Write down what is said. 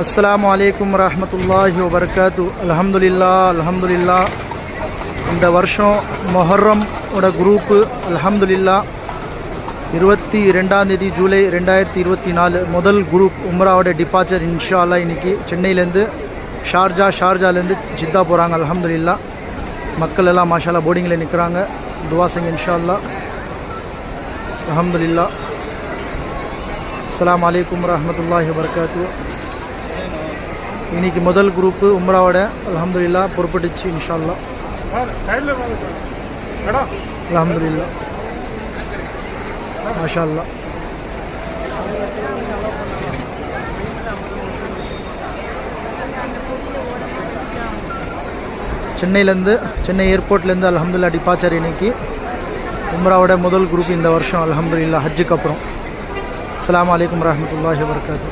அஸ்ஸலாமு அலைக்கும் வரஹ்மத்துல்லாஹி வபரகாத்து. அல்ஹம்துலில்லா. இந்த வருஷம் மொஹர்ரம் ஓட குரூப்பு அல்ஹம்துலில்லா 22 ஜூலை 2024 முதல் குரூப் உம்ராவோட டிபார்ச்சர் இன்ஷா அல்லாஹ் இன்றைக்கி சென்னையிலேருந்து ஷார்ஜாலேருந்து ஜித்தா போகிறாங்க. அல்ஹம்துலில்லா மக்கள் எல்லாம் மாஷா அல்லாஹ் போர்டிங்கில் நிற்கிறாங்க. துவா செய்யுங்க இன்ஷா அல்லாஹ். அல்ஹம்துலில்லா. அஸ்ஸலாமு அலைக்கும் வரஹ்மத்துல்லாஹி வபரகாத்து. இன்றைக்கி முதல் குரூப்பு உம்ராவோட அல்ஹம்துலில்லா புறப்பட்டுச்சு இன்ஷா அல்லாஹ். அல்ஹம்துலில்லா மாஷா அல்லாஹ். சென்னை ஏர்போர்ட்லேருந்து அல்ஹம்துலில்லா டிபார்ச்சர் இன்றைக்கி உம்ராவோட முதல் குரூப் இந்த வருஷம் அல்ஹம்துலில்லா ஹஜ்ஜுக்கு அப்புறம். அஸ்ஸலாமு அலைக்கும் வரஹ்மத்துல்லாஹி வபரகாத்து.